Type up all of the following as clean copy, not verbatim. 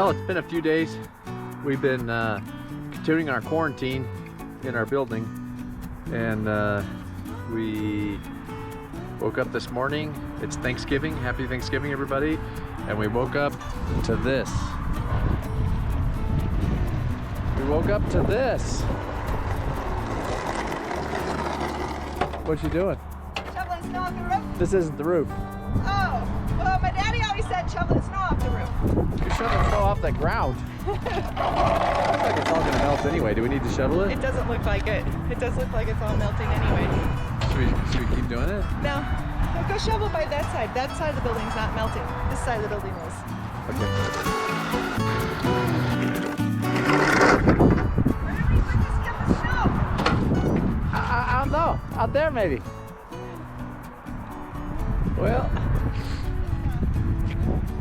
Well, it's been a few days. We've been continuing our quarantine in our building, and we woke up this morning. It's Thanksgiving. Happy Thanksgiving, everybody. And we woke up to this. What you doing? Shoveling snow off the roof? This isn't the roof. Oh, well, my daddy always said shoveling snow off the roof. You're shoveling snow off the ground. Looks like it's all gonna melt anyway. Do we need to shovel it? It doesn't look like it. It does look like it's all melting anyway. Should we keep doing it? No, go shovel by that side. That side of the building's not melting. This side of the building is. Okay. Where did we put this stuff of snow? I don't know. Out there, maybe. Well,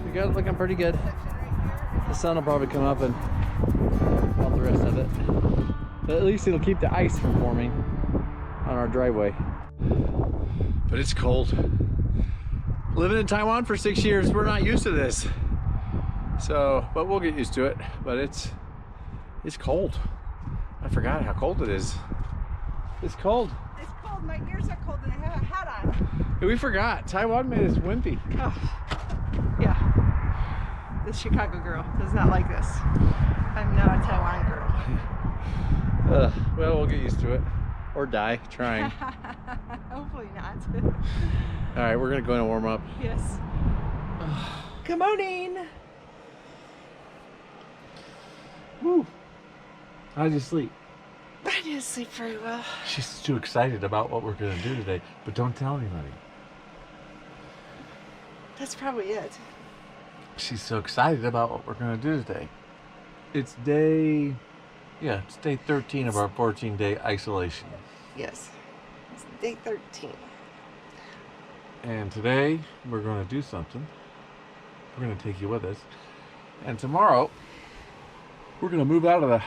we got it looking pretty good. The sun will probably come up and melt the rest of it. But at least it'll keep the ice from forming on our driveway. But it's cold. Living in Taiwan for 6 years, we're not used to this. So, but we'll get used to it. But it's cold. I forgot how cold it is. It's cold. It's cold. My ears are cold and I have a hat on. We forgot. Taiwan made us wimpy. Oh, yeah. This Chicago girl does not like this. I'm not a Taiwan girl. Well, we'll get used to it. Or die trying. Hopefully not. All right, we're gonna go and warm up. Yes. Good morning. Woo. How'd you sleep? I didn't sleep very well. She's too excited about what we're gonna do today, but don't tell anybody. That's probably it. She's so excited about what we're gonna do today. It's day 13 of our 14-day isolation. Yes. It's day 13. And today we're gonna do something. We're gonna take you with us. And tomorrow we're gonna move out of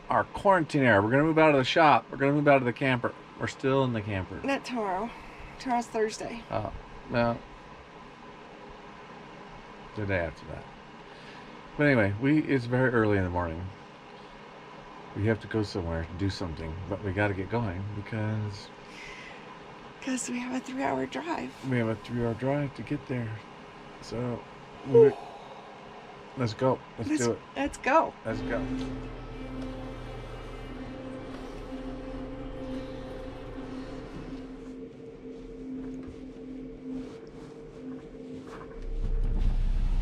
our quarantine area. We're gonna move out of the shop. We're gonna move out of the camper. We're still in the camper. Not tomorrow. Tomorrow's Thursday. Oh, well, the day after that. But anyway, it's very early in the morning. We have to go somewhere to do something, but we got to get going because we have a 3-hour drive. we have a 3-hour drive to get there. So, let's go. Let's do it. Let's go. Let's go.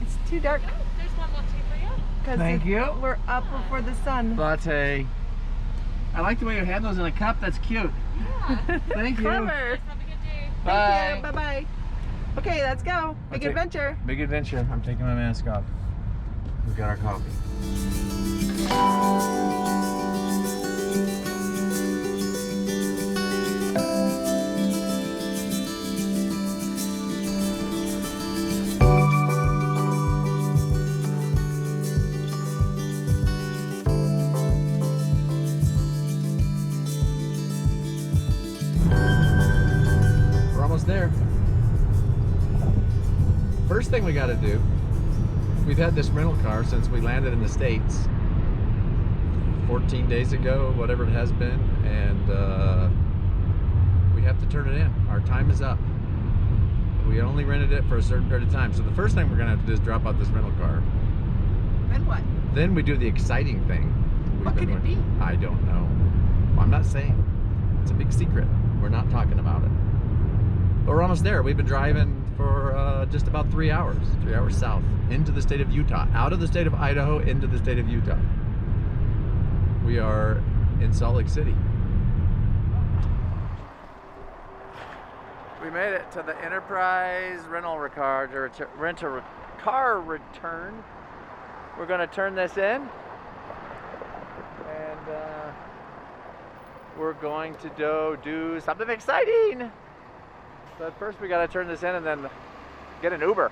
It's too dark. There's one latte for you. Thank you. We're up before the sun. Latte. I like the way you have those in a cup. That's cute. Yeah. Thank you. Clever. Have a good day. Bye. Bye bye. Okay, let's go. Big adventure. Big adventure. I'm taking my mask off. We've got our coffee. We're almost there. First thing we got to do, we've had this rental car since we landed in the States 14 days ago, whatever it has been, and we have to turn it in. Our time is up. We only rented it for a certain period of time. So the first thing we're gonna have to do is drop out this rental car. Then what? Then we do the exciting thing. What could it be? I don't know. I'm not saying. It's a big secret. We're not talking about it. But we're almost there. We've been driving for just about 3 hours. 3 hours south into the state of Utah. Out of the state of Idaho into the state of Utah. We are in Salt Lake City. We made it to the Enterprise rental car return. We're going to turn this in, and we're going to do something exciting. But first we got to turn this in and then get an Uber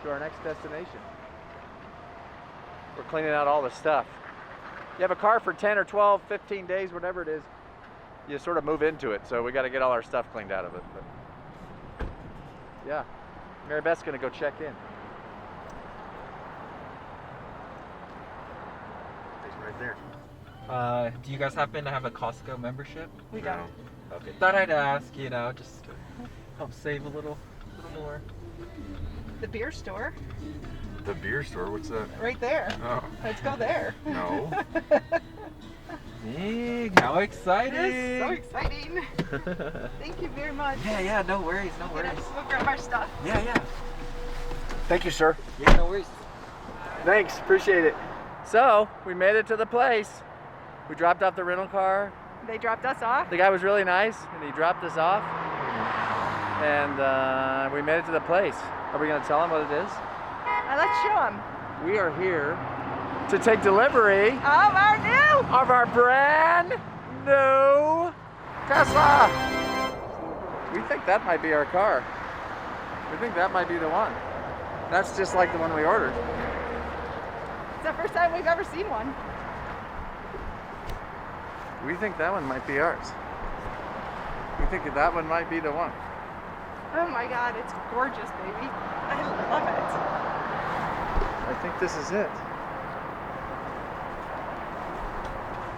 to our next destination. We're cleaning out all the stuff. You have a car for 10 or 12, 15 days, whatever it is, you sort of move into it. So we got to get all our stuff cleaned out of it. But yeah, Mary Beth's gonna go check in. there. Do you guys happen to have a Costco membership? We don't. Okay. Thought I'd ask, you know, just to help save a little more. The beer store, The beer store, what's that? right there. Oh, Let's go there. no. Hey, how exciting! It is so exciting. Thank you very much. Yeah, no worries, no We're worries. gonna go grab our stuff. Yeah. Thank you, sir. Yeah, no worries. Thanks, appreciate it. So, we made it to the place. We dropped off the rental car. They dropped us off. The guy was really nice, and he dropped us off. And we made it to the place. Are we gonna tell him what it is? Let's show them. We are here to take delivery Of our new. of our brand new Tesla. We think that might be our car. We think that might be the one. That's just like the one we ordered. It's the first time we've ever seen one. We think that one might be ours. We think that one might be the one. Oh my God, it's gorgeous, baby. I love it. I think this is it.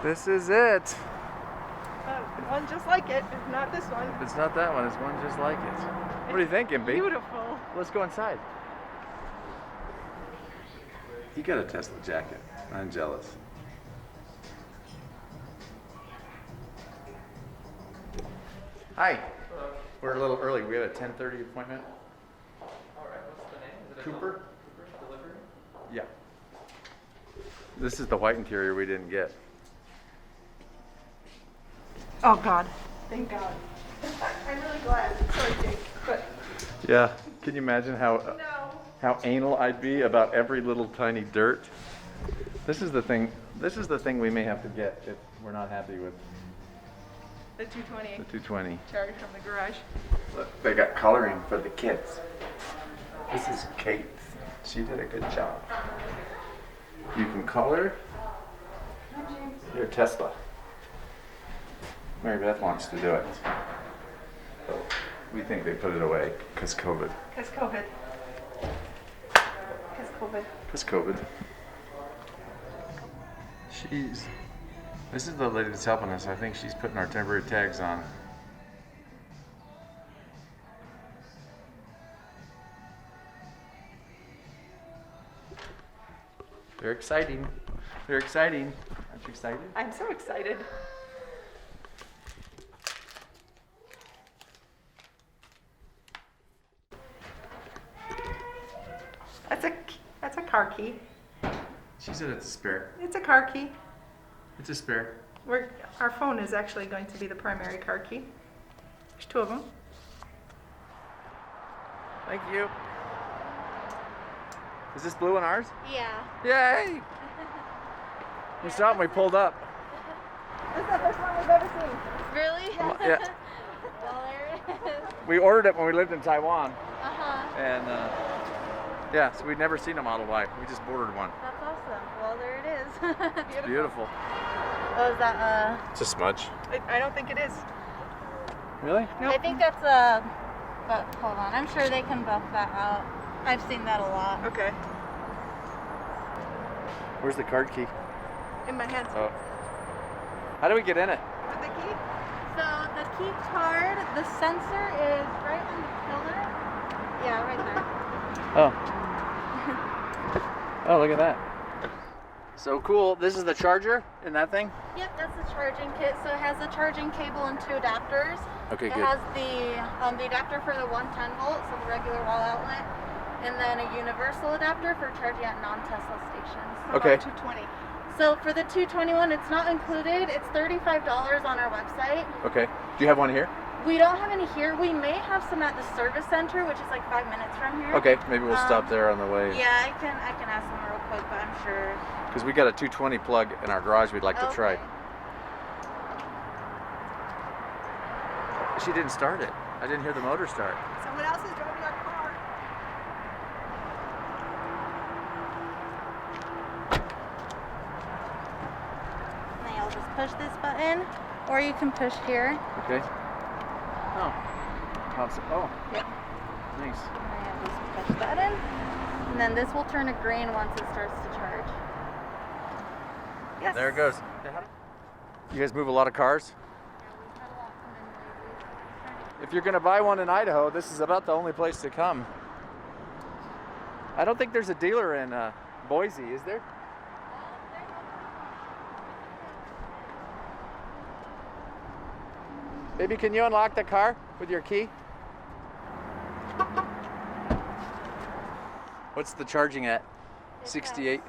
This is it. One just like it, if not this one. If it's not that one, it's one just like it. What do you think, Impy? Beautiful. Let's go inside. He got a Tesla jacket. I'm jealous. Hi. We're a little early. We have a 10:30 appointment. All right, what's the name? Is it Cooper? Cooper Delivery? Yeah. This is the white interior we didn't get. Oh God. Thank God. I'm really glad. Sorry, Jake. But Yeah. Can you imagine how no. how anal I'd be about every little tiny dirt? This is the thing. This is the thing we may have to get if we're not happy with The 220 the 220. charge from the garage. Look, they got coloring for the kids. This is Kate. She did a good job. You can color your Tesla. Mary Beth wants to do it. But we think they put it away because COVID. Because COVID. Because COVID. Because COVID. This is the lady that's helping us. I think she's putting our temporary tags on. They're exciting. They're exciting. Aren't you excited? I'm so excited. That's a car key. She said it's a spare. It's a car key. It's a spare. Our phone is actually going to be the primary car key. There's two of them. Thank you. Is this blue one ours? Yeah. Yay! We saw it when we pulled up. This is the first one we've ever seen. Really? Yeah. Well, there it is. We ordered it when we lived in Taiwan. Uh-huh. And yeah, so we'd never seen a Model Y. We just ordered one. That's awesome. Well, there it is. It's beautiful. Oh, is that It's a smudge. I don't think it is. Really? I think that's a, but hold on. I'm sure they can buff that out. I've seen that a lot. Okay. Where's the card key? In my hands. Oh. How do we get in it? With the key? So the key card, the sensor is right on the pillar. Yeah, right there. Oh. Oh, look at that. So cool. This is the charger in that thing? Yep, that's the charging kit. So it has the charging cable and two adapters. Okay, It good. has the adapter for the 110 volt, so the regular wall outlet, and then a universal adapter for charging at non-Tesla stations. How Okay. about 220. So for the 221, it's not included. It's $35 on our website. Okay. Do you have one here? We don't have any here. We may have some at the service center, which is like 5 minutes from here. Okay, maybe we'll stop there on the way. Yeah, I can ask them real quick, but I'm sure. Because we got a 220 plug in our garage we'd like to try. Okay. She didn't start it. I didn't hear the motor start. Someone else is driving our car. Now you'll just push this button, or you can push here. Okay. Oh. Pops it. Oh. Yep. Nice. And then you'll just push that in, and then this will turn to green once it starts to charge. Yes. There it goes. You guys move a lot of cars? If you're gonna buy one in Idaho, this is about the only place to come. I don't think there's a dealer in Boise, is there? Baby, can you unlock the car with your key? What's the charging at? 68.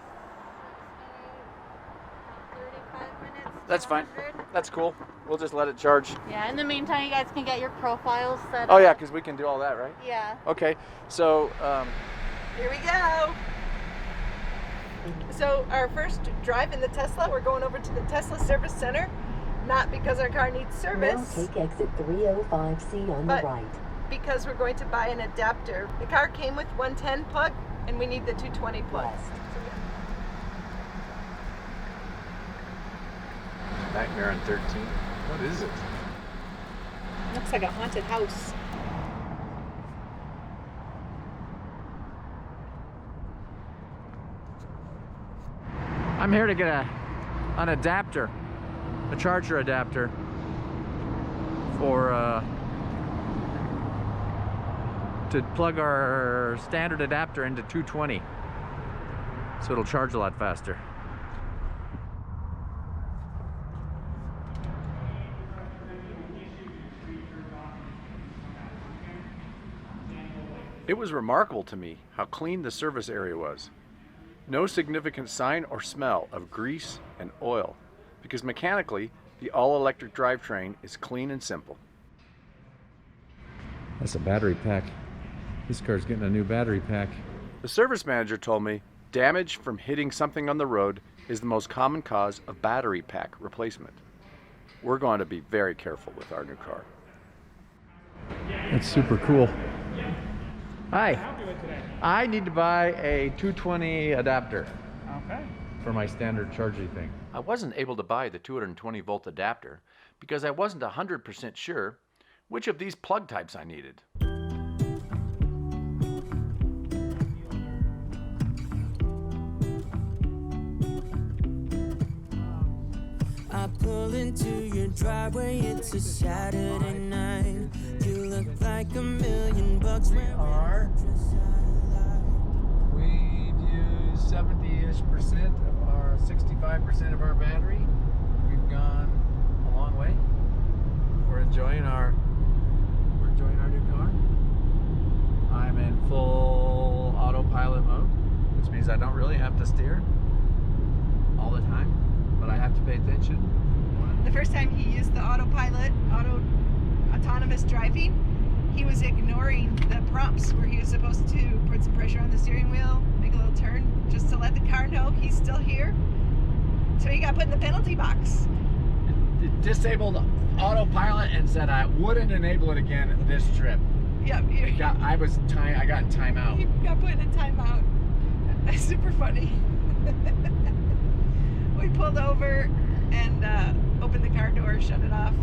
35 minutes. That's fine. 100. That's cool. We'll just let it charge. Yeah, in the meantime, you guys can get your profiles set Oh up. yeah, because we can do all that, right? Yeah. Okay, so Here we go. So our first drive in the Tesla, we're going over to the Tesla Service Center, not because our car needs service, Now take exit 305C on the But- right. because we're going to buy an adapter. The car came with 110 plug, and we need the 220 plug. West. Nightmare on 13. What is it? Looks like a haunted house. I'm here to get an adapter, a charger adapter for to plug our standard adapter into 220, so it'll charge a lot faster. It was remarkable to me how clean the service area was. No significant sign or smell of grease and oil, because mechanically, the all-electric drivetrain is clean and simple. That's a battery pack. This car's getting a new battery pack. The service manager told me damage from hitting something on the road is the most common cause of battery pack replacement. We're going to be very careful with our new car. That's super cool. Hi. I need to buy a 220 adapter. Okay. For my standard charging thing. I wasn't able to buy the 220 volt adapter because I wasn't 100% sure which of these plug types I needed. I pull into your driveway, it's a Saturday night. You look like $1 million. We've used 70-ish% of our 65% of our battery. We've gone a long way. We're enjoying our new car. I'm in full autopilot mode, which means I don't really have to steer all the time, but I have to pay attention. The first time he used the autonomous driving, he was ignoring the prompts where he was supposed to put some pressure on the steering wheel, make a little turn, just to let the car know he's still here. So he got put in the penalty box. It disabled autopilot and said I wouldn't enable it again this trip. Yep. I got in timeout. He got put in a timeout. That's super funny. We pulled over and opened the car door, shut it off,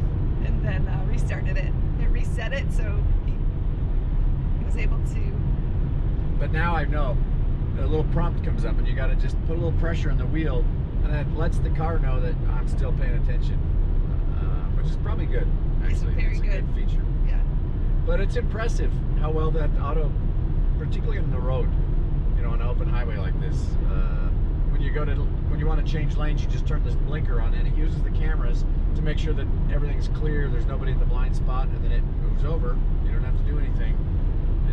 and then restarted it. It reset it, so he was able to. But now I know a little prompt comes up and you got to just put a little pressure on the wheel, and that lets the car know that I'm still paying attention, which is probably good. Actually, very it's a good. good feature. Yeah. But it's impressive how well that auto, particularly on the road, on an open highway like this, when you want to change lanes, you just turn this blinker on and it uses the cameras to make sure that everything's clear, there's nobody in the blind spot, and then it moves over. You don't have to do anything.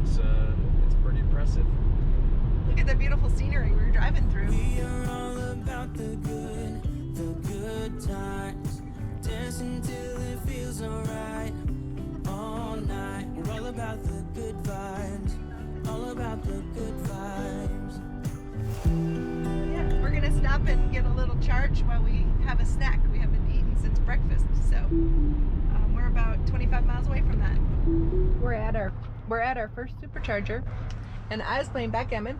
It's pretty impressive. Look at the beautiful scenery we're driving through. We are all about the good times. Dancing till it feels alright. All night, we're all about the good vibes. All about the good vibes. Yeah, we're gonna stop and get a little charge while we have a snack. We haven't eaten since breakfast, so we're about 25 miles away from that. We're at our first supercharger, and I was playing backgammon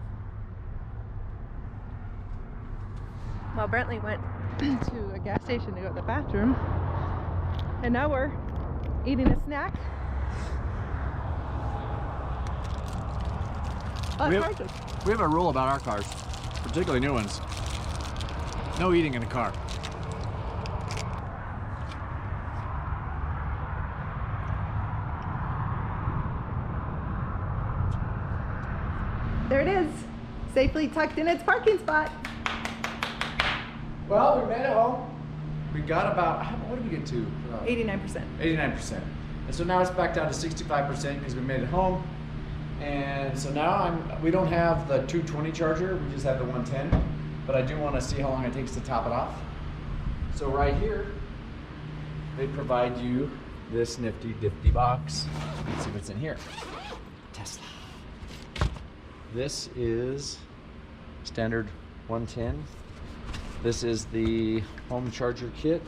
while Brentley went to a gas station to go to the bathroom, and now we're eating a snack. We have a rule about our cars, particularly new ones. No eating in the car. There it is, safely tucked in its parking spot. Well, we made it home. We got about, what did we get to? 89%. 89%. And so now it's back down to 65% because we made it home. And so now we don't have the 220 charger, we just have the 110. But I do want to see how long it takes to top it off. So right here, they provide you this nifty difty box. Let's see what's in here. Tesla. This is standard 110. This is the home charger kit.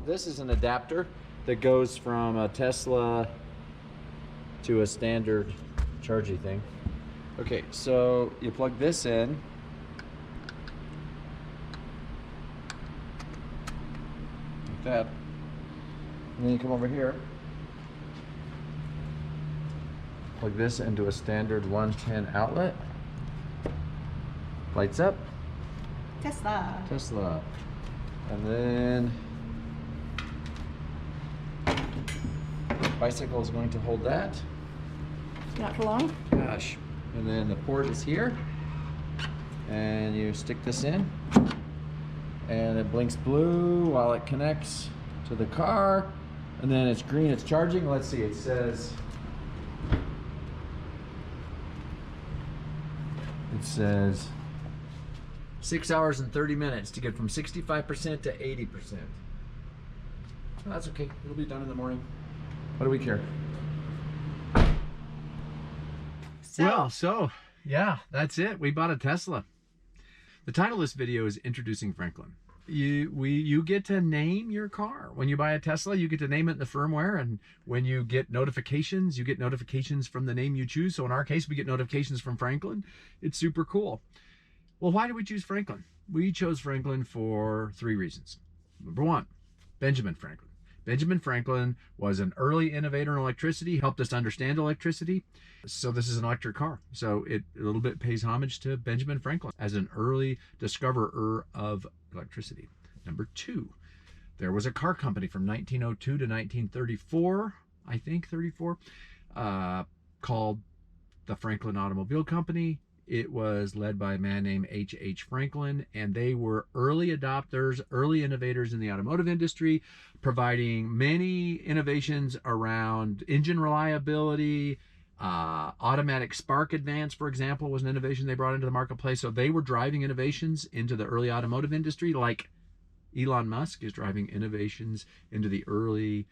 This is an adapter that goes from a Tesla to a standard charging thing. Okay, so you plug this in. Like that. And then you come over here. Plug this into a standard 110 outlet. Lights up. Tesla. And then bicycle is going to hold that. Not for long. Gosh. And then the port is here. And you stick this in. And it blinks blue while it connects to the car. And then it's green, it's charging. Let's see, it says 6 hours and 30 minutes to get from 65% to 80%. Well, that's okay, it'll be done in the morning. What do we care? So yeah, that's it. We bought a Tesla. The title of this video is Introducing Franklin. You get to name your car. When you buy a Tesla, you get to name it in the firmware, and when you get notifications, you get notifications from the name you choose. So in our case, we get notifications from Franklin. It's super cool. Well, why did we choose Franklin? We chose Franklin for 3 reasons. Number 1, Benjamin Franklin. Benjamin Franklin was an early innovator in electricity, helped us understand electricity. So this is an electric car. So it a little bit pays homage to Benjamin Franklin as an early discoverer of electricity. Number 2, there was a car company from 1902 to 1934, I think 34, called the Franklin Automobile Company. It was led by a man named H.H. Franklin, and they were early adopters, early innovators in the automotive industry, providing many innovations around engine reliability. Automatic spark advance, for example, was an innovation they brought into the marketplace. So they were driving innovations into the early automotive industry, like Elon Musk is driving innovations into the early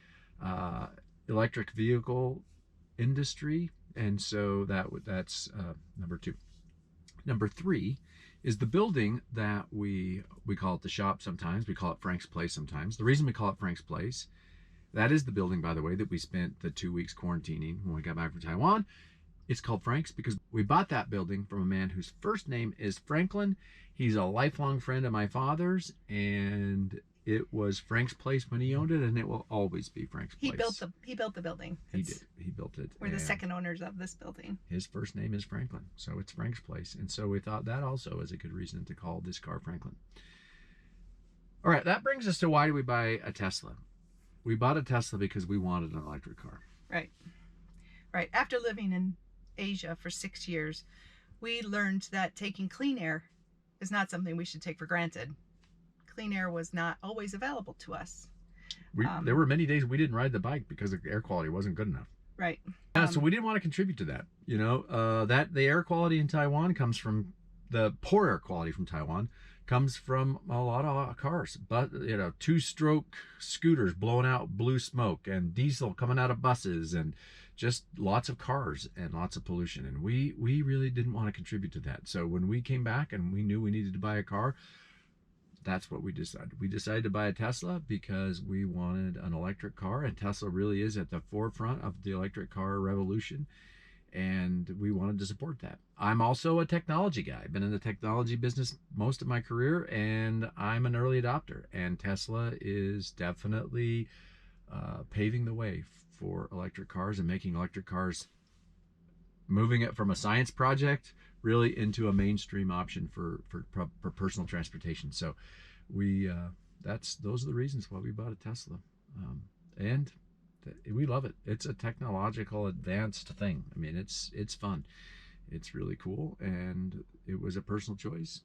electric vehicle industry. And so that's number 2. Number 3 is the building that we call it the shop sometimes. We call it Frank's Place sometimes. The reason we call it Frank's Place, that is the building, by the way, that we spent the 2 weeks quarantining when we got back from Taiwan. It's called Frank's because we bought that building from a man whose first name is Franklin. He's a lifelong friend of my father's, and it was Frank's Place when he owned it, and it will always be Frank's Place. He built the building. He did. He built it. We're the second owners of this building. His first name is Franklin, so it's Frank's Place. And so we thought that also is a good reason to call this car Franklin. All right, that brings us to why do we buy a Tesla? We bought a Tesla because we wanted an electric car. Right. After living in Asia for 6 years, we learned that taking clean air is not something we should take for granted. Clean air was not always available to us. There were many days we didn't ride the bike because the air quality wasn't good enough. Right. Yeah, so we didn't want to contribute to that. You know, that the air quality in Taiwan comes from the poor air quality from Taiwan comes from a lot of cars, but 2-stroke scooters blowing out blue smoke and diesel coming out of buses and just lots of cars and lots of pollution. And we really didn't want to contribute to that. So when we came back and we knew we needed to buy a car, that's what we decided. We decided to buy a Tesla because we wanted an electric car, and Tesla really is at the forefront of the electric car revolution, and we wanted to support that. I'm also a technology guy. I've been in the technology business most of my career, and I'm an early adopter, and Tesla is definitely paving the way for electric cars and making electric cars moving it from a science project really into a mainstream option for personal transportation. So those are the reasons why we bought a Tesla. And we love it. It's a technological advanced thing. I mean, it's fun. It's really cool, and it was a personal choice,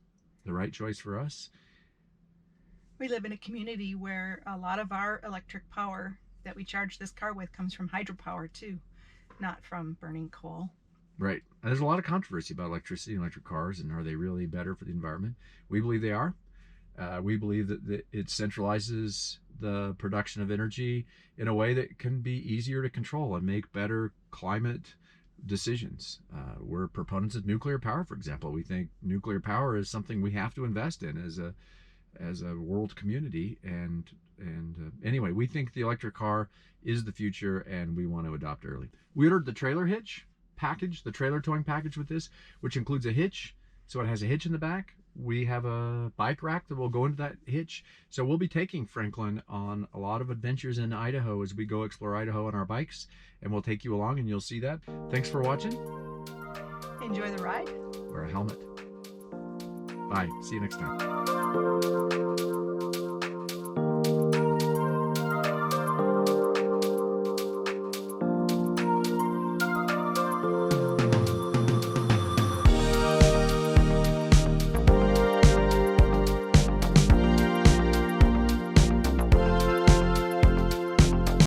the right choice for us. We live in a community where a lot of our electric power that we charge this car with comes from hydropower too, not from burning coal. Right. And there's a lot of controversy about electricity and electric cars, and are they really better for the environment? We believe they are. We believe that it centralizes the production of energy in a way that can be easier to control and make better climate decisions. We're proponents of nuclear power, for example. We think nuclear power is something we have to invest in as a world community. And anyway, we think the electric car is the future, and we want to adopt early. We ordered the trailer hitch package, the trailer towing package with this, which includes a hitch. So it has a hitch in the back. We have a bike rack that will go into that hitch. So we'll be taking Franklin on a lot of adventures in Idaho as we go explore Idaho on our bikes, and we'll take you along and you'll see that. Thanks for watching. Enjoy the ride. Wear a helmet. Bye. See you next time.